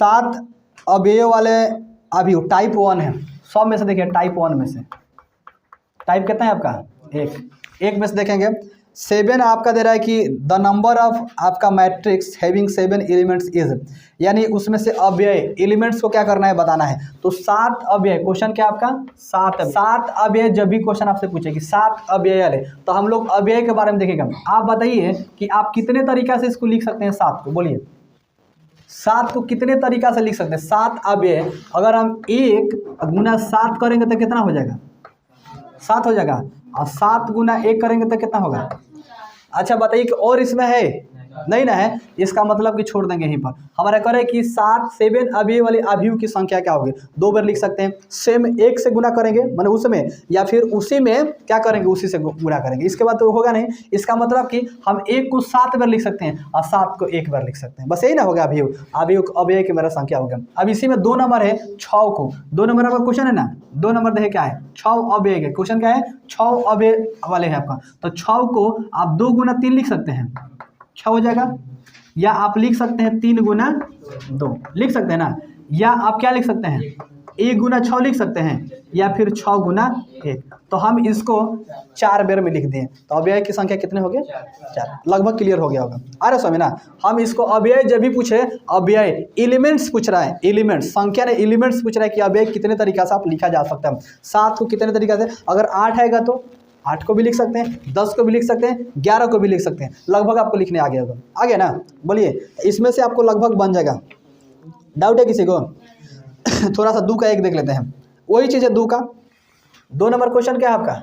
सात अवयव वाले अवयव टाइप 1 है, सब में से देखिए टाइप 1 में से टाइप कितना है आपका एक में से देखेंगे 7 आपका दे रहा है कि द नंबर ऑफ आपका मैट्रिक्स हैविंग 7 एलिमेंट्स इज, यानी उसमें से अव्यय एलिमेंट्स को क्या करना है बताना है। तो 7 अव्यय, क्वेश्चन क्या आपका 7 अव्यय, जब भी क्वेश्चन आपसे पूछे कि 7 अव्यय वाले तो हम लोग अव्यय के बारे में देखेंगे। आप बताइए कि आप कितने तरीका से इसको लिख सकते हैं 7 को, बोलिए 7 को कितने तरीका से लिख सकते हैं। 7 अव्यय अगर हम 1 गुना 7 करेंगे तो कितना हो जाएगा 7 हो जाएगा, और 7 गुना 1 करेंगे तो कितना होगा। अच्छा बताइए कि और इसमें है नहीं ना है, इसका मतलब कि छोड़ देंगे यहीं पर। हमारा करे कि 7 अवयव वाले अवयव की संख्या क्या होगी, 2 बार लिख सकते हैं। सेम 1 से गुना करेंगे माने उसमें, या फिर उसी में क्या करेंगे उसी से गुना करेंगे, इसके बाद तो होगा नहीं। इसका मतलब कि हम 1 को 7 बार लिख सकते हैं और 7 को 1 बार लिख सकते हैं, बस यही ना होगा अवयव की मेरा संख्या होगा। अब इसी में 2 नंबर है 6 को, 2 नंबर आपका क्वेश्चन है ना, 2 नंबर देखिए क्या है 6 अवयव है, क्वेश्चन क्या है 6 अवयव वाले है आपका। तो 6 को आप 2 गुना 3 लिख सकते हैं, 6 हो जाएगा, या आप लिख सकते हैं 3 गुना 2 लिख सकते हैं ना, या आप क्या लिख सकते हैं 1 गुना 6 लिख सकते हैं, या फिर 6 गुना 1। तो हम इसको 4 बार में लिख दिए, तो अव्यय की संख्या कितने हो गए 4, लगभग क्लियर हो गया होगा। अरे स्वामी ना, हम इसको अव्यय जब भी पूछे, अव्यय एलिमेंट्स पूछ रहा है, एलिमेंट्स संख्या ने एलिमेंट्स पूछ रहा है कि अव्यय कितने तरीका से आप लिखा जा सकता है। 7 को कितने तरीका से, अगर 8 आएगा तो 8 को भी लिख सकते हैं, 10 को भी लिख सकते हैं, 11 को भी लिख सकते हैं, लगभग आपको लिखने आ गया होगा। आ गया ना, बोलिए इसमें से आपको लगभग बन जाएगा। डाउट है किसी को? थोड़ा सा 2 का 1 देख लेते हैं, वही चीज़ है 2 का। 2 नंबर क्वेश्चन क्या है आपका,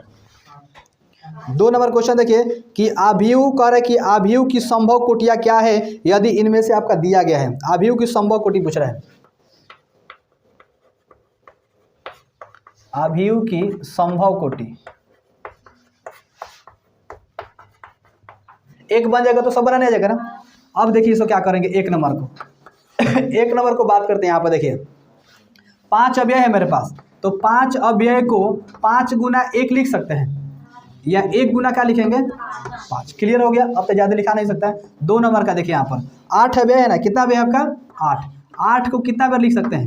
2 नंबर क्वेश्चन देखिए कि अवयव कह रहे कि अवयव की संभव कोटियाँ क्या है यदि इनमें से आपका दिया गया है। अवयव की संभव कोटि पूछ रहा है, अवयव की संभव कोटि 1 बन जाएगा तो सब बनाने आ जाएगा ना। अब देखिए इसको क्या करेंगे 1 नंबर को 1 नंबर को बात करते हैं। यहाँ पर देखिए 5 अव्यय है मेरे पास, तो 5 अव्यय को 5 गुना 1 लिख सकते हैं, या 1 गुना क्या लिखेंगे 5। क्लियर हो गया, अब तो ज़्यादा लिखा नहीं सकता है। 2 नंबर का देखिए यहाँ पर 8 अव्यय है ना, कितना अव्यय आपका 8 को कितना बार लिख सकते हैं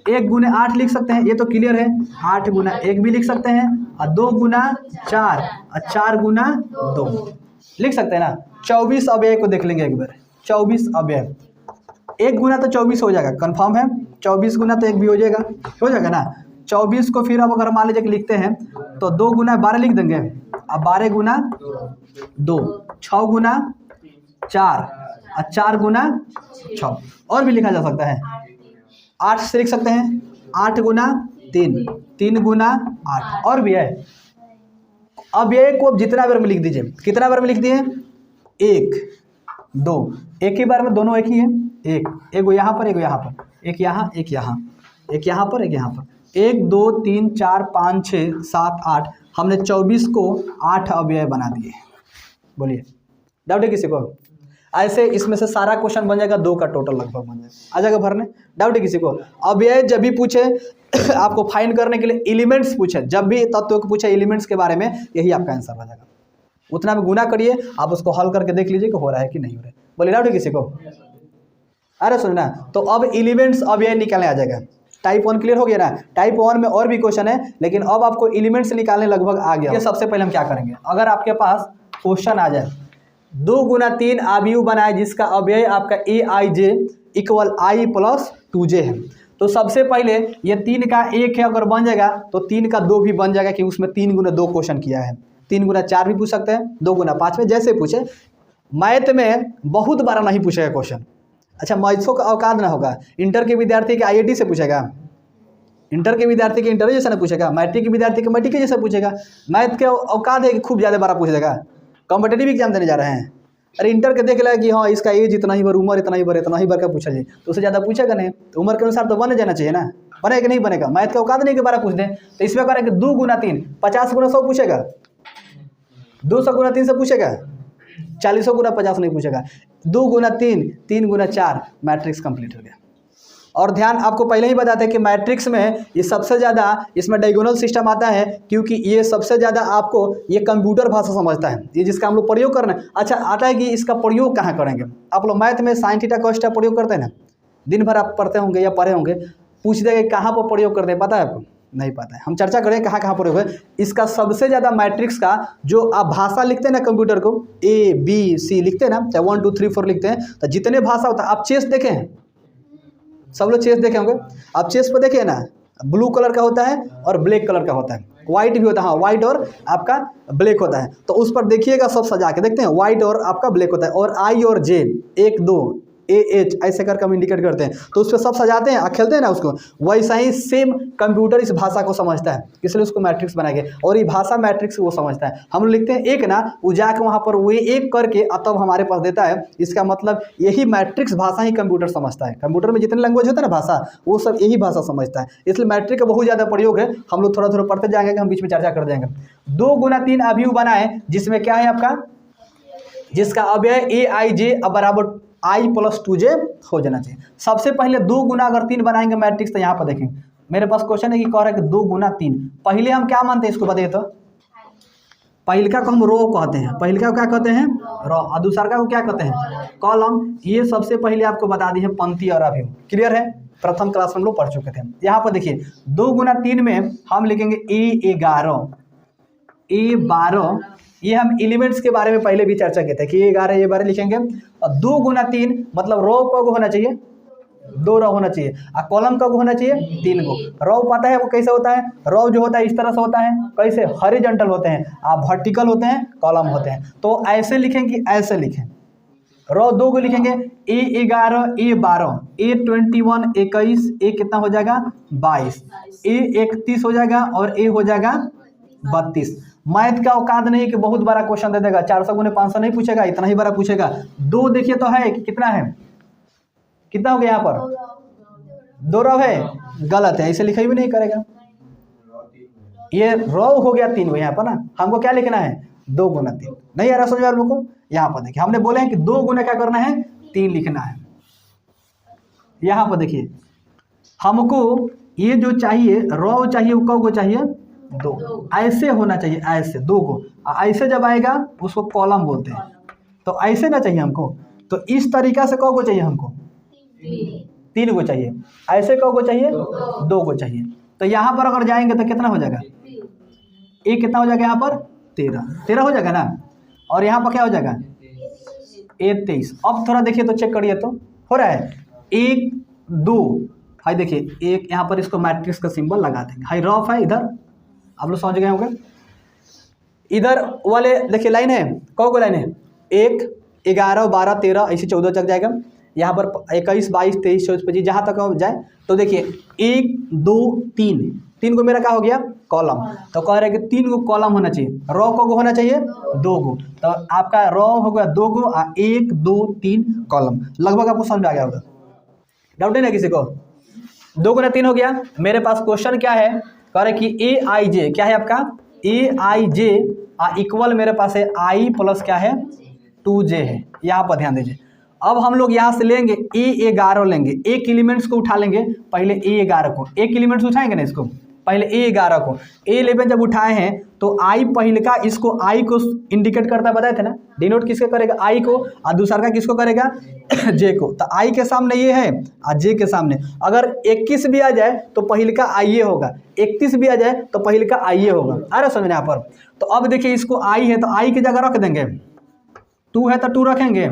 1 गुना 8 लिख सकते हैं, ये तो क्लियर है। 8 गुना 1 भी लिख सकते हैं, और 2 गुना 4 और 4 गुना 2 लिख सकते हैं ना। 24 अव्यय को देख लेंगे एक बार, 24 अव्यय 1 गुना तो 24 हो जाएगा, कंफर्म है। 24 गुना तो 1 भी हो जाएगा ना। 24 को फिर अब अगर मान लीजिए कि लिखते हैं तो 2 गुना 12 लिख देंगे, अब 12 गुना 2, 6 गुना 4 और 4 गुना 6, और भी लिखा जा सकता है। 8 से लिख सकते हैं, 8 गुना 3, 3 गुना 8, और भी है। अब ये को जितना बार में लिख दीजिए, कितना बार में लिख दिए 1 2, एक ही बार में दोनों एक ही है, एक यहाँ पर, एक यहाँ पर, एक यहाँ, एक यहाँ, एक यहाँ पर, एक यहाँ पर, 1 2 3 4 5 6 7 8, हमने 24 को 8 अव्यय बना दिए। बोलिए डाउट है किसी को? ऐसे इसमें से सारा क्वेश्चन बन जाएगा, 2 का टोटल लगभग बन जाएगा, आ जाएगा भरने। डाउट है किसी को? अव्यय जब भी पूछे आपको फाइंड करने के लिए एलिमेंट्स पूछे, जब भी तत्व को पूछे एलिमेंट्स के बारे में, यही आपका आंसर हो जाएगा। उतना में गुना करिए, आप उसको हल करके देख लीजिए कि हो रहा है कि नहीं हो रहा है। बोलिए डाउट है किसी को? अरे सुनना, तो अब एलिमेंट्स अव्यय निकालने आ जाएगा। टाइप 1 क्लियर हो गया ना। टाइप 1 में और भी क्वेश्चन है, लेकिन अब आपको एलिमेंट्स निकालने लगभग आ गया। ये सबसे पहले हम क्या करेंगे, अगर आपके पास क्वेश्चन आ जाए 2 गुना 3 अवयव बनाए जिसका अव्यय आपका aij equal i plus 2j है, तो सबसे पहले ये 3 का 1 है, अगर बन जाएगा तो 3 का 2 भी बन जाएगा, कि उसमें 3 गुना 2 क्वेश्चन किया है। 3 गुना 4 भी पूछ सकते हैं, 2 गुना 5 में जैसे पूछे। मैथ में बहुत बार नहीं पूछेगा क्वेश्चन। अच्छा, मैथ्सों का औकात ना होगा, इंटर के विद्यार्थी के IIT से पूछेगा, इंटर के विद्यार्थी के इंटर जैसा ना पूछेगा, मैट्रिक के विद्यार्थी के मैट्रिक जैसा पूछेगा। मैथ के औकात है कि खूब ज़्यादा बार पूछ देगा। कॉम्पिटेटिव एग्जाम देने जा रहे हैं, अरे इंटर के देख लेगा कि हाँ इसका एज इतना ही बार, उम्र इतना ही बार का पूछा जाए, तो उससे ज़्यादा पूछेगा नहीं। तो उम्र के अनुसार तो बने जाना चाहिए ना, बनेगा कि नहीं बनेगा। मैथ का औकात नहीं कि 12 पूछ दें, तो इसमें करें कि 2 गुना 3 50 गुना 100 पूछेगा, 200 गुना 3 से पूछेगा, 40 गुना 50 नहीं पूछेगा। 2 गुना 3 3 गुना 4 मैट्रिक्स कंप्लीट हो गया। और ध्यान, आपको पहले ही बताते हैं कि मैट्रिक्स में ये सबसे ज़्यादा इसमें डायगोनल सिस्टम आता है, क्योंकि ये सबसे ज़्यादा आपको ये कंप्यूटर भाषा समझता है, ये जिसका हम लोग प्रयोग करना है। अच्छा, आता है कि इसका प्रयोग कहाँ करेंगे। आप लोग मैथ में साइन थीटा कॉस थीटा प्रयोग करते हैं ना, दिन भर आप पढ़ते होंगे या पढ़े होंगे, पूछ देंगे कहाँ पर प्रयोग करते हैं, पता है आपको? नहीं पता है। हम चर्चा करें कहाँ कहाँ प्रयोग है। इसका सबसे ज़्यादा मैट्रिक्स का जो आप भाषा लिखते हैं ना कंप्यूटर को, ABC लिखते हैं ना, चाहे 1 2 3 4 लिखते हैं, तो जितने भाषा होता है, आप चेस देखे हैं, सब लोग चेस देखे होंगे, आप चेस पर देखे ना, ब्लू कलर का होता है और ब्लैक कलर का होता है, वाइट भी होता है, हाँ वाइट और आपका ब्लैक होता है। तो उस पर देखिएगा सब सजा के देखते हैं, वाइट और आपका ब्लैक होता है, और I और J 1 2 AH ऐसे करके हम इंडिकेट करते हैं, तो उस पर सब सजाते हैं, खेलते हैं ना उसको। वैसा ही सेम कंप्यूटर इस भाषा को समझता है, इसलिए उसको मैट्रिक्स बनाएंगे, और ये भाषा मैट्रिक्स वो समझता है। हम लिखते हैं एक ना, वो जाके वहाँ पर वो एक करके तब हमारे पास देता है। इसका मतलब यही मैट्रिक्स भाषा ही कंप्यूटर समझता है। कंप्यूटर में जितने लैंग्वेज होता है ना भाषा, वो सब यही भाषा समझता है, इसलिए मैट्रिक का बहुत ज़्यादा प्रयोग है। हम लोग थोड़ा थोड़ा पढ़ते जाएंगे, हम बीच में चर्चा कर देंगे। 2 गुना 3 अवयव बनाए, जिसमें क्या है आपका, जिसका अव्यय AIJ बराबर I + 2J हो जाना चाहिए। सबसे पहले 2 गुना अगर 3 बनाएंगे मैट्रिक्स, तो यहाँ पर देखेंगे मेरे पास क्वेश्चन है कि कह रहा है कि 2 गुना 3, पहले हम क्या मानते हैं इसको बताइए तो? पहिलका को हम रो कहते हैं, पहिलका को क्या कहते हैं? रो, और दूसरा को क्या कहते हैं? कॉलम। ये सबसे पहले आपको बता दी है पंक्ति और अवयव, क्लियर है? प्रथम क्लास में हम लोग पढ़ चुके थे। यहाँ पर देखिए 2 गुना 3 में हम लिखेंगे A11 A12, ये हम एलिमेंट्स के बारे में पहले भी चर्चा किए थे कि A11 A12 लिखेंगे। और 2 गुना 3 मतलब रो कब होना चाहिए? 2 रो होना चाहिए, और कॉलम कब होना चाहिए? 3 गो। रो पता है वो कैसे होता है? रो जो होता है इस तरह से होता है, कैसे? हॉरिजॉन्टल होते हैं, आप वर्टिकल होते हैं, कॉलम होते हैं। तो ऐसे लिखेंगे, ऐसे लिखें, रो 2 को लिखेंगे A11 A12 A21 21, A कितना हो जाएगा? 22, A31 हो जाएगा, और A हो जाएगा 32। मैथ का औकात नहीं कि बहुत बड़ा क्वेश्चन दे देगा, 400 गुने 500 नहीं पूछेगा, इतना ही बड़ा पूछेगा। 2 देखिए तो है कि कितना है, कितना हो गया यहाँ पर? 2 रो है, गलत है, इसे लिखा भी नहीं करेगा। ये रो हो गया 3 यहाँ पर ना, हमको क्या लिखना है? 2 गुना 3। नहीं आ रहा समझ आप लोग को? यहाँ पर देखिए हमने बोले हैं कि 2 गुना क्या करना है? 3 लिखना है। यहाँ पर देखिए हमको ये जो चाहिए रो चाहिए, वो कब को चाहिए? 2, ऐसे होना चाहिए, ऐसे 2 को, ऐसे जब आएगा उसको कॉलम बोलते हैं। तो ऐसे ना चाहिए हमको, तो इस तरीका से कब को चाहिए हमको? 3 को चाहिए। ऐसे कब को चाहिए? 2 को चाहिए। तो यहाँ पर अगर जाएंगे तो कितना हो जाएगा? एक कितना हो जाएगा यहाँ पर? 13 हो जाएगा ना, और यहाँ पर क्या हो जाएगा? 23। अब थोड़ा देखिए तो चेक करिए तो हो रहा है 1 2। हाई देखिए एक यहाँ पर इसको मैट्रिक्स का सिंबल लगा देंगे, हाई रफ है इधर, आप लोग समझ गए होंगे। इधर वाले देखिए लाइन है, कौन को लाइन है? 1 11 12 13 ऐसे 14 तक जाएगा। यहाँ पर 21 22 23 24 25 जहाँ तक जाए। तो देखिए 1 2 3 को मेरा क्या हो गया? कॉलम। तो कह रहे हैं कि 3 गो कॉलम होना चाहिए। रो को होना चाहिए 2 गो, तो आपका रो हो गया 2 गो, 1 2 3 कॉलम। लगभग आपको समझ में आ गया होगा, डाउट है ना किसी को? 2 गुना 3 हो गया। मेरे पास क्वेश्चन क्या है, कह रहे कि AIJ क्या है आपका? AIJ इक्वल मेरे पास है I प्लस क्या है? 2J है। यहाँ पर ध्यान दीजिए। अब हम लोग यहाँ से लेंगे A11 लेंगे, एक एलिमेंट्स को उठा लेंगे, पहले A11 को, एक एलिमेंट्स उठाएंगे ना इसको, पहले A11 को, A11 जब उठाए हैं तो I पहले का इसको I को इंडिकेट करता है, बताए थे ना, डिनोट किसके करेगा? I को, और दूसरा का किसको करेगा? J को। तो I के सामने ये है और J के सामने अगर 21 भी आ जाए तो पहले का I होगा, 31 भी आ जाए तो पहले का I होगा। आ रहा समझ यहाँ पर? तो अब देखिए इसको I है तो I की जगह रख देंगे, 2 है तो 2 रखेंगे,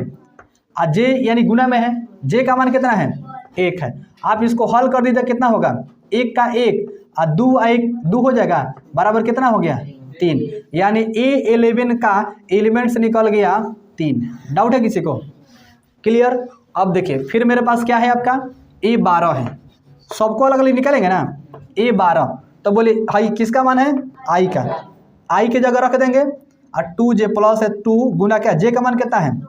और J यानी गुना में है, J का मान कितना है? 1 है। आप इसको हल कर दीजिए, कितना होगा? 1 का 1 और 2 1 2 हो जाएगा, बराबर कितना हो गया? 3। यानी A11 का एलिमेंट्स निकल गया 3। डाउट है किसी को? क्लियर? अब देखिए फिर मेरे पास क्या है आपका? A12 है, सबको अलग अलग निकालेंगे ना। A12 तो बोले हाई किसका मान है? I का, I की जगह रख देंगे, और 2J प्लस है 2 गुना क्या? J का मान कितना है?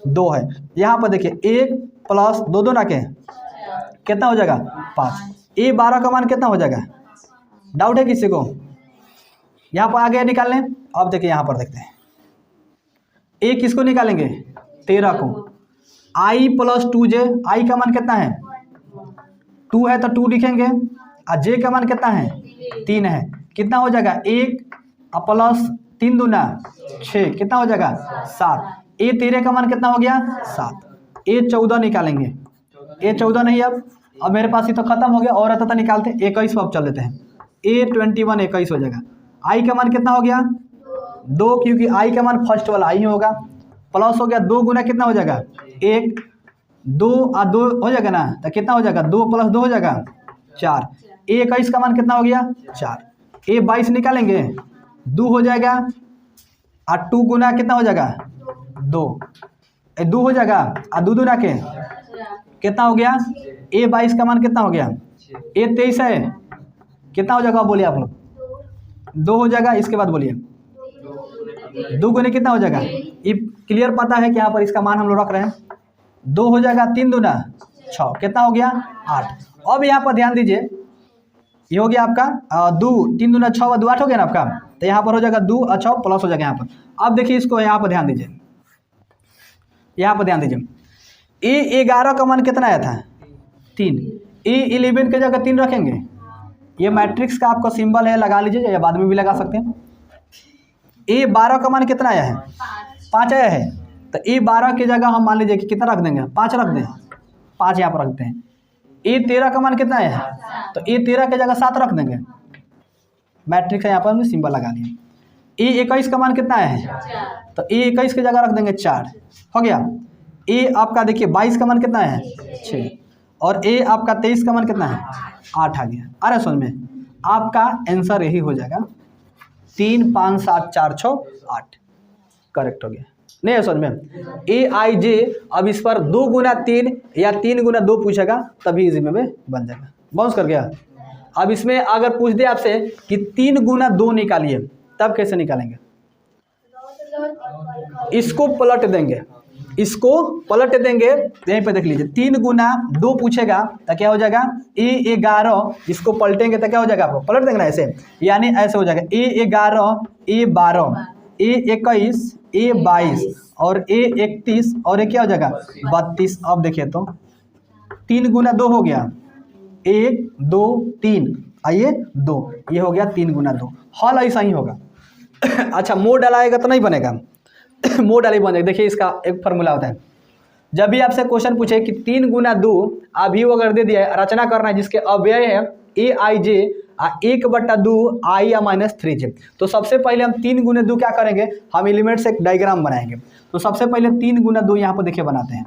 2 है। यहाँ पर देखिए 1 प्लस 2 2 ना के कितना हो जाएगा? 5। A12 का मान कितना हो जाएगा? डाउट है किसी को? यहाँ पर आ गया निकालने। अब देखिए यहाँ पर देखते हैं, A किसको निकालेंगे? 13 को। I प्लस 2J, I का मान कितना है? 2 है तो 2 लिखेंगे, और J का मान कितना है? 3 है। कितना हो जाएगा? 1 प्लस 3 दूना 6, कितना हो जाएगा? 7। A13 का मान कितना हो गया? 7। A14 निकालेंगे, ए 14 नहीं, अब मेरे पास ये तो खत्म हो गया, और रहता था निकालते 21 पर अब चल देते हैं। ए 21 21 हो जाएगा। आई का मान कितना हो गया 2, क्योंकि आई का मान फर्स्ट वाला आई होगा, प्लस हो गया 2 गुना कितना हो जाएगा 1, 2 और 2 हो जाएगा ना, तो कितना हो जाएगा 2 + 2 हो जाएगा 4। ए 21 का मान कितना हो गया 4। ए 22 निकालेंगे 2 हो जाएगा, और 2 गुना कितना हो जाएगा 2, 2 हो जाएगा, और 2 दूना के कितना हो गया। ए 22 का मान कितना हो गया, ए 23 है, कितना हो जाएगा बोलिए आप लोग 2 हो जाएगा। इसके बाद बोलिए 2 गुने कितना हो जाएगा, ये क्लियर पता है कि यहाँ पर इसका मान हम लोग रख रहे हैं 2 हो जाएगा, 3 दूना 6, कितना हो गया 8। अब यहाँ पर ध्यान दीजिए, ये हो गया आपका 2, 3 दूना 6 और 2 8 हो गया ना आपका, तो यहाँ पर हो जाएगा 2 और 6 प्लस हो जाएगा यहाँ पर। अब देखिए इसको यहाँ पर ध्यान दीजिए, यहाँ पर ध्यान दीजिए, ए 11 का मान कितना आया था 3, ए 11 की जगह 3 रखेंगे, ये मैट्रिक्स का आपका सिंबल है, लगा लीजिए या बाद में भी लगा सकते हैं। ए 12 का मान कितना आया है 5 आया है, तो ए 12 की जगह हम मान लीजिए कि कितना रख देंगे 5 रख दें, 5 यहाँ पर रखते हैं। ए 13 का मान कितना आया है, तो ए 13 की जगह 7 रख देंगे, मैट्रिक्स है यहाँ पर हमने सिंबल लगा लिया। ए 21 का मान कितना आया है, तो ए 21 की जगह रख देंगे 4 हो गया। ए आपका देखिए 22 का मान कितना है 6, और ए आपका 23 का मान कितना है 8 आ गया। अरे समझ में आपका आंसर यही हो जाएगा 3 5 7 4 6 8 करेक्ट हो गया। नहीं है समझ में ए आई जे। अब इस पर 2 गुना 3 या 3 गुना 2 पूछेगा तभी इजी में बन जाएगा। बाउंस कर गया। अब इसमें अगर पूछ दे आपसे कि 3 गुना 2 निकालिए, तब कैसे निकालेंगे, इसको पलट देंगे, इसको पलट देंगे, यहीं पे देख लीजिए 3 गुना 2 पूछेगा तो क्या हो जाएगा ए 11, इसको पलटेंगे तो क्या हो जाएगा, आपको पलट देंगे ना ऐसे, यानी ऐसे हो जाएगा ए 11 ए 12 ए 21 ए 22 और ए 31 और ये क्या हो जाएगा 32। अब देखिए तो 3 गुना 2 हो गया 1 2 3, आइए 2, ये हो गया 3 गुना 2। हल ऐसा ही होगा। अच्छा मोड डालाएगा तो नहीं बनेगा, मोड डाली बन जाएगा। देखिए इसका एक फार्मूला होता है, जब भी आपसे क्वेश्चन पूछे कि 3 गुना 2 अभी वो अगर दे दिया है, रचना करना है जिसके अव्यय है ए आई जे 1/2 आई या -3j, तो सबसे पहले हम 3 गुना 2 क्या करेंगे, हम एलिमेंट से एक डायग्राम बनाएंगे। तो सबसे पहले 3 गुना 2 यहाँ पर देखिए बनाते हैं,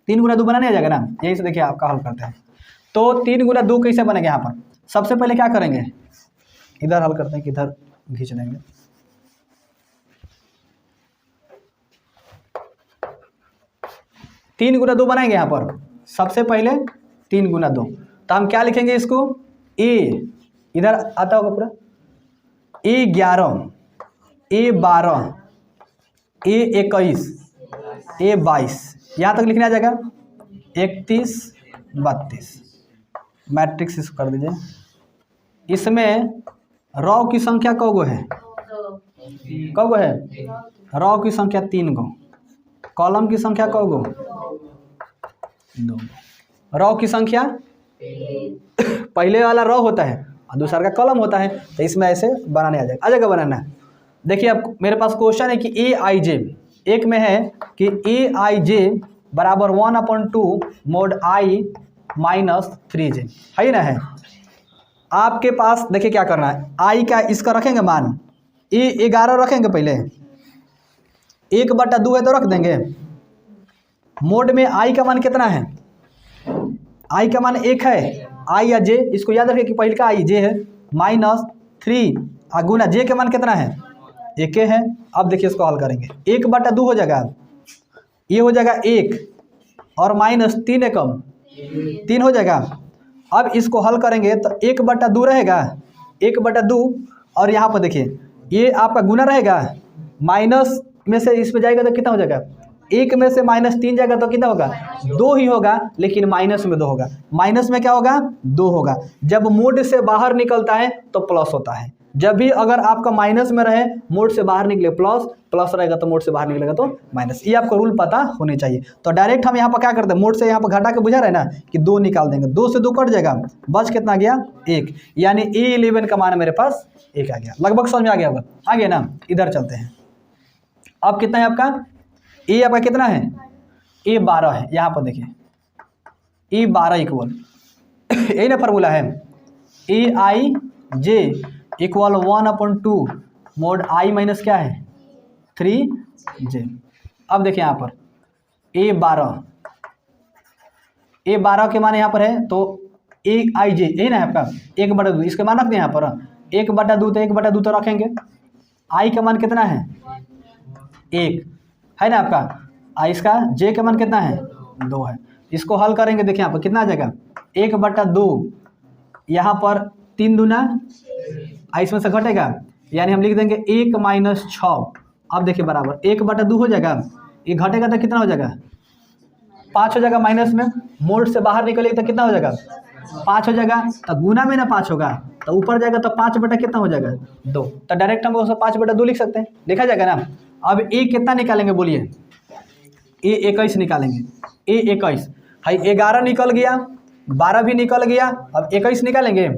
3 गुना 2 बनाने आ जाएगा ना, यही से देखिए आपका हल करते हैं। तो 3 गुना 2 कैसे बनेगा, यहाँ पर सबसे पहले क्या करेंगे, इधर हल करते हैं कि इधर खींच देंगे। तीन गुना 2 बनाएंगे यहाँ पर, सबसे पहले 3 गुना 2, तो हम क्या लिखेंगे इसको, ए इधर आता होगा पूरा, ए 11 ए 12 ए 21 ए 22, यहाँ तक लिखना आ जाएगा 31 32। मैट्रिक्स इसको कर दीजिए। इसमें रॉ की संख्या कौगो है, कौगो है, रॉ की संख्या 3 गो, कॉलम की संख्या कौगो 2, रॉ की संख्या पहले वाला रॉ होता है और दूसरा का कॉलम होता है, तो इसमें ऐसे बनाने आ जाएगा बनाना। देखिए अब मेरे पास क्वेश्चन है कि ए आई जे, एक में है कि ए आई जे बराबर 1/2 mod i -3j है ना, है आपके पास। देखिए क्या करना है, आई का इसका रखेंगे मान, ए 11 रखेंगे, पहले 1/2 है तो रख देंगे, मोड में आई का मान कितना है, आई का मान 1 है, आई या जे, इसको याद रखिए कि पहले का आई जे है, -3 गुना जे के मान कितना है 1 है। अब देखिए इसको हल करेंगे, 1/2 हो जाएगा, ये हो जाएगा 1 और -3 है कम 3 हो जाएगा। अब इसको हल करेंगे तो 1/2 रहेगा, 1/2 और यहाँ पर देखिए ये आपका गुना रहेगा, माइनस में से इस पे जाएगा तो कितना हो जाएगा, 1 में से -3 जाएगा तो कितना होगा 2 ही होगा, लेकिन माइनस में 2 होगा, माइनस में क्या होगा 2 होगा। जब मोड से बाहर निकलता है तो प्लस होता है, जब भी अगर आपका माइनस में रहे मोड से बाहर निकले प्लस, प्लस रहेगा तो मोड से बाहर निकलेगा तो माइनस, ये आपको रूल पता होनी चाहिए। तो डायरेक्ट हम यहाँ पर क्या करते हैं, मोड से यहाँ पर घटा के बुझा रहे ना कि 2 निकाल देंगे, 2 से 2 कट जाएगा, बच कितना गया 1, यानी A11 का मान मेरे पास 1 आ गया। लगभग समझ में आ गया होगा, आ गया ना। इधर चलते हैं, अब कितना है आपका, ए आपका कितना है, A12 है, यहाँ पर देखिए ई 12 इक्वल यही ना फार्मूला है, ए आई J equal 1/2 mode I minus क्या है 3 जे। अब देखिए यहाँ पर ए12 के मान यहाँ पर है तो ए आई जे यही ना है आपका 1/2, इसके मान रख दें यहाँ पर 1/2 तो 1/2 तो रखेंगे। आई का मान कितना है 1 है ना आपका, आई इसका जे का मान कितना है 2 है। इसको हल करेंगे देखिए यहाँ पर कितना आ जाएगा 1/2, यहाँ पर 3 दूना आई इसमें से घटेगा यानी हम लिख देंगे 1 - 6। अब देखिए बराबर 1/2 हो जाएगा, ये घटेगा तो कितना हो जाएगा 5 हो जाएगा, माइनस में मोड से बाहर निकलेगा तो कितना हो जाएगा 5 हो जाएगा, तो गुना में ना 5 होगा तो ऊपर जाएगा तो 5 बटा कितना हो जाएगा 2, तो डायरेक्ट हम उसको 5/2 लिख सकते हैं, लिखा जाएगा ना। अब ए कितना निकालेंगे बोलिए, ए 21 निकालेंगे, ए 21 है 11 निकल गया, 12 भी निकल गया, अब 21 निकालेंगे,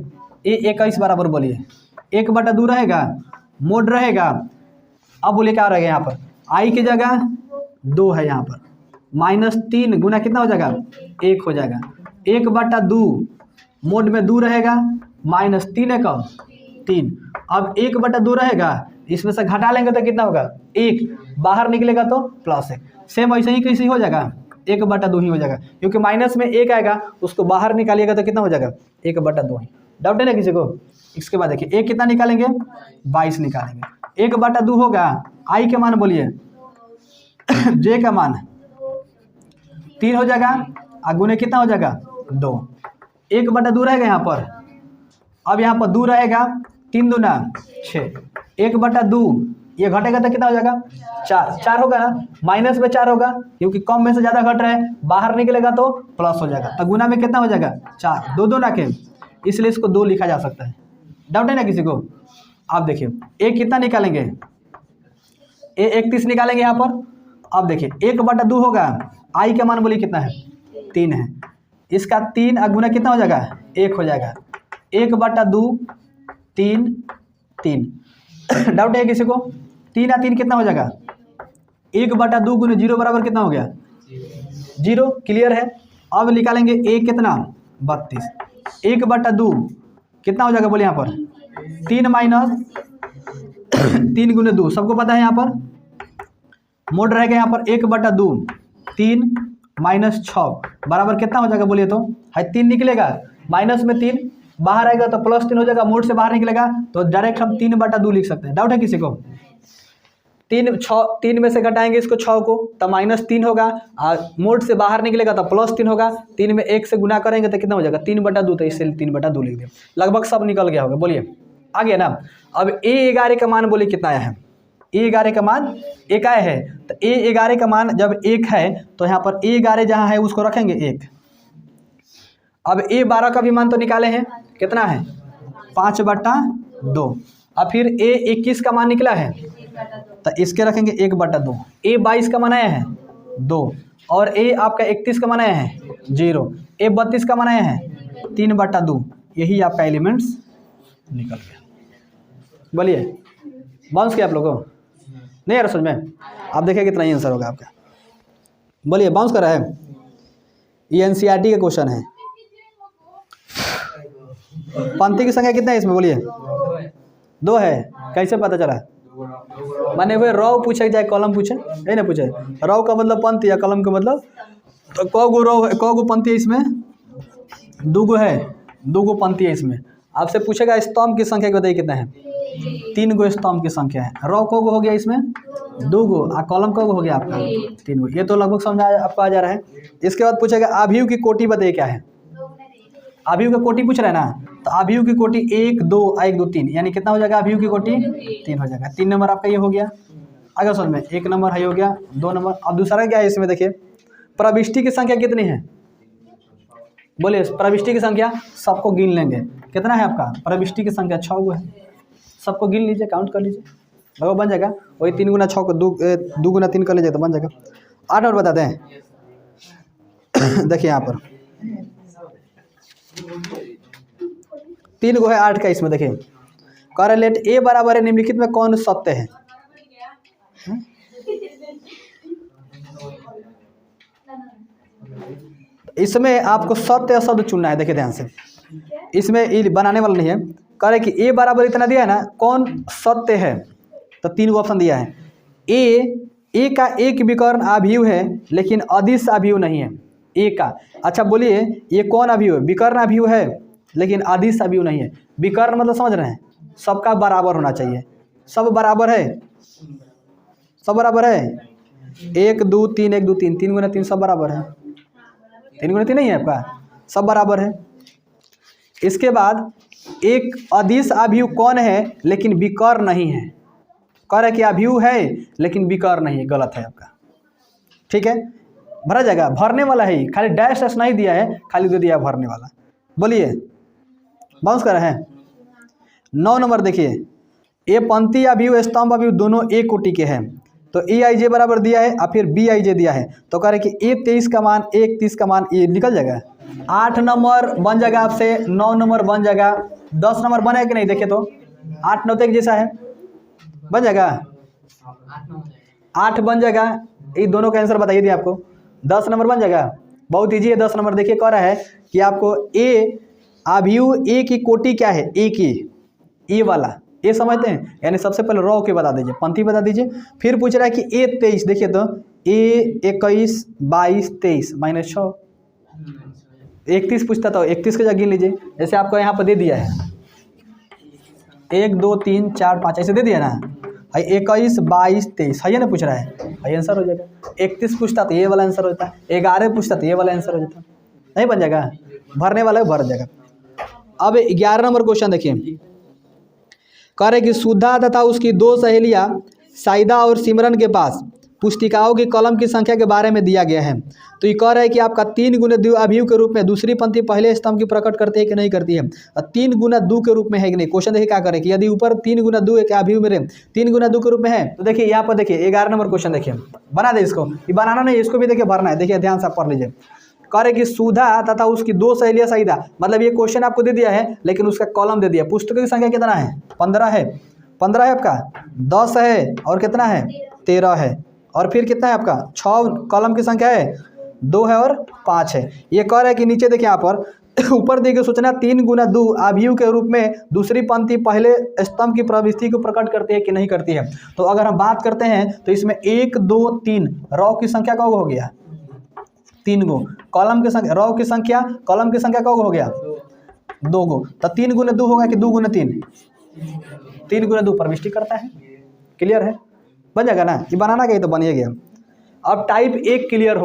ए 21 बराबर बोलिए 1/2 रहेगा, मोड रहेगा। अब बोलिए क्या रहेगा यहाँ पर आई की जगह 2 है, यहाँ पर -3 गुना कितना हो जाएगा 1 हो जाएगा, 1/2 मोड में 2 रहेगा, -3 है कब 3, अब 1/2 रहेगा, इसमें से घटा लेंगे तो कितना होगा 1, बाहर निकलेगा तो +1। सेम ऐसे ही कैसे हो जाएगा 1/2 ही हो जाएगा, क्योंकि माइनस में 1 आएगा उसको बाहर निकालिएगा तो कितना हो जाएगा 1/2 ही। डाउट है ना किसी को। इसके बाद देखिए एक कितना निकालेंगे 22 निकालेंगे, 1/2 होगा, आई के मान बोलिए जे का मान 3 हो जाएगा, गुने कितना हो जाएगा 2, 1/2 रहेगा यहाँ पर। अब यहाँ पर 2 रहेगा, 3 दूना 6, 1/2 ये घटेगा तो कितना हो जाएगा 4 होगा ना, माइनस में 4 होगा क्योंकि कम में से ज़्यादा घट रहा है, बाहर निकलेगा तो प्लस हो जाएगा, तो गुना में कितना हो जाएगा 4, 2 2 ना के, इसलिए इसको 2 लिखा जा सकता है। डाउट है ना किसी को। अब देखिए ए कितना निकालेंगे, ए 31 निकालेंगे यहाँ पर। अब देखिए 1/2 होगा, आई का मान बोलिए कितना है 3 है, इसका 3 गुना कितना हो जाएगा 1 हो जाएगा, 1/2 3 3। डाउट है किसी को, 3 या 3 कितना हो जाएगा 1/2 गुने 0 बराबर कितना हो गया 0, क्लियर है। अब निकालेंगे ए कितना 32, 1/2 कितना हो जाएगा बोले यहाँ पर 3 - 3 गुने 2 सबको पता है, यहाँ पर मोड रहेगा यहाँ पर 1/2 3 - 6 बराबर कितना हो जाएगा बोलिए तो है 3 निकलेगा, माइनस में 3 बाहर आएगा तो +3 हो जाएगा, मोड से बाहर निकलेगा तो डायरेक्ट हम 3/2 लिख सकते हैं। डाउट है किसी को। 3 में से घटाएंगे इसको 6 को तो -3 होगा, मोड से बाहर निकलेगा तो +3 होगा, 3 में 1 से गुना करेंगे तो कितना हो जाएगा 3/2, तो इससे 3/2 लिख दिया, लगभग सब निकल गया होगा। बोलिए आ गया ना। अब A11 का मान बोलिए कितना आया है, A11 का मान 1 आया है, तो A11 का मान जब 1 है तो यहाँ पर A11 जहाँ है उसको रखेंगे 1। अब A12 का भी मान तो निकाले हैं, कितना है 5/2, अब फिर A21 का मान निकला है तो इसके रखेंगे 1/2, A22 का मान आया है 2, और A आपका 31 का मान आया है 0, A32 का मान आया है 3/2, यही आपका एलिमेंट्स निकल गया। बोलिए बाउंस किया आप लोगों को नहीं यार समझ में। आप देखिए कितना ही आंसर होगा आपका। बोलिए बाउंस कर रहा है, ये NCERT का क्वेश्चन है। पंक्ति की संख्या कितना है इसमें बोलिए 2 है, कैसे पता चला माने हुए रौ पूछे जाए कॉलम पूछे यही ना पूछे, रौ का मतलब पंक्ति या कॉलम का मतलब, तो कौ रौ है, कौ पंक्ति है इसमें 2 है, 2 पंक्ति है इसमें। आपसे पूछेगा स्तंभ की संख्या बताइए कितना है 3 स्तंभ की संख्या है, रौ को हो गया इसमें 2 और कॉलम को हो गया आपका 3, ये तो लगभग समझ आपको आ जा रहा है। इसके बाद पूछेगा आव्यूह की कोटि बताइए क्या है, आव्यूह का कोटि पूछ रहा है ना, तो आव्यूह की कोटि 1 2 1 2 3 यानी कितना हो जाएगा आव्यूह की कोटि 3 हो जाएगा। 3 नंबर आपका ये हो गया, आगे समझ में 1 नंबर है हो गया 2 नंबर। अब दूसरा क्या है इसमें देखिए प्रविष्टि की संख्या कितनी है, बोलिए प्रविष्टि की संख्या सबको गिन लेंगे, कितना है आपका प्रविष्टि की संख्या 6 है, सबको गिन लीजिए काउंट कर लीजिए, लगभग बन जाएगा वही 3 गुना 6 को 2 गुना 3 कर लीजिए तो बन जाएगा। 8 और बताते हैं देखिए यहाँ पर 3 है 8 का, इसमें देखिए कॉरेलेट A बराबर है निम्नलिखित में कौन सत्य है। इसमें आपको सत्य अशब्द चुनना है। देखिए ध्यान से, इसमें ये बनाने वाला नहीं है। कह रहे कि ए बराबर इतना दिया है ना, कौन सत्य है, तो 3 गो ऑप्शन दिया है। ए का एक विकर्ण अभियु है लेकिन अदिश अभियु नहीं है, ए का। अच्छा बोलिए ये कौन अभियु है? विकर्ण अभियु है लेकिन अदिश अभियु नहीं है। विकर्ण मतलब समझ रहे हैं, सबका बराबर होना चाहिए। सब बराबर है, सब बराबर है। 1 2 3 1 2 3 3 गुना 3 सब बराबर है। 3 गुना 3 नहीं है आपका, सब बराबर है। इसके बाद एक अदिश अभियु कौन है लेकिन विकर्ण नहीं है। कह रहे कि अभियु है लेकिन विकर्ण नहीं है, गलत है आपका। ठीक है, भरा जाएगा, भरने वाला है ही, खाली डैश डैश नहीं दिया है, खाली दे दिया भरने वाला। बोलिए बाउंस कर रहे हैं। 9 नंबर देखिए, ए पंक्ति अभियु स्तंभ अभियु दोनों एक कोटि के हैं, तो ए आई जे बराबर दिया है और फिर बी आई जे दिया है, तो कह रहे कि ए 23 का मान 1 30 का मान ए निकल जाएगा। 8 नंबर बन जाएगा आपसे, 9 नंबर बन जाएगा, 10 नंबर बने कि नहीं देखे तो 8 9 तक जैसा है, बन जाएगा 8 बन जाएगा। ये दोनों का आंसर बताइए दिए आपको। 10 नंबर बन जाएगा, बहुत ईजी है। 10 नंबर देखिए कह रहा है कि आपको ए अभियु ए की कोटि क्या है, ए की, ए वाला ए समझते हैं, यानी सबसे पहले रॉ के बता दीजिए, पंक्ति बता दीजिए। फिर पूछ रहा है कि ए 23, देखिए तो ए 21 22 23 -6 31 पूछता तो 31 के जगह गिन लीजिए, जैसे आपको यहाँ पर दे दिया है 1 2 3 4 5 ऐसे दे दिया ना, 21 22 23 है ना पूछ रहा है, आंसर हो जाएगा। 31 पूछता तो ये वाला आंसर होता, 11 पूछता तो ये वाला आंसर हो जाता, नहीं बन जाएगा, भरने वाला भर जाएगा। अब 11 नंबर क्वेश्चन देखिए, कह रहे कि सुधा तथा उसकी 2 सहेलियां साइदा और सिमरन के पास पुस्तिकाओं की कलम की संख्या के बारे में दिया गया है। तो ये कह रहा है कि आपका 3 गुना 2 अभियु के रूप में दूसरी पंक्ति पहले स्तंभ की प्रकट करती है कि नहीं करती है, और 3 गुना 2 के रूप में है कि नहीं। क्वेश्चन देखिए क्या करें कि यदि ऊपर 3 गुना 2 एक अभियु मेरे 3 गुना 2 के रूप में है, तो देखिए यहाँ पर देखिए 11 नंबर क्वेश्चन देखिए, बना दे इसको, ये बनाना नहीं, इसको भी देखिए भरना है। देखिए ध्यान से आप पढ़ लीजिए, कह रहे कि सुधा तथा उसकी 2 सहेलियां साइदा, मतलब ये क्वेश्चन आपको दे दिया है लेकिन उसका कॉलम दे दिया। पुस्तकों की संख्या कितना है, 15 है, 15 है आपका, 10 है और कितना है 13 है, और फिर कितना है आपका 6 कॉलम की संख्या है, 2 है और 5 है। ये कह रहा है कि नीचे देखिए यहाँ पर ऊपर दी गई सूचना 3 गुना 2 अभियु के रूप में दूसरी पंक्ति पहले स्तंभ की प्रविष्टि को प्रकट करती है कि नहीं करती है। तो अगर हम बात करते हैं तो इसमें 1 2 3 रॉ की संख्या का हो गया 3 गो, कॉलम की संख्या रॉ की संख्या कॉलम की संख्या का हो गया 2 गो, तो 3 गुना 2 होगा कि 2 गुना 3, 3 गुना 2 प्रविष्टि करता है। क्लियर है, बन जाएगा ना, ये बनाना गई तो बनिए गया। अब टाइप 1 क्लियर हो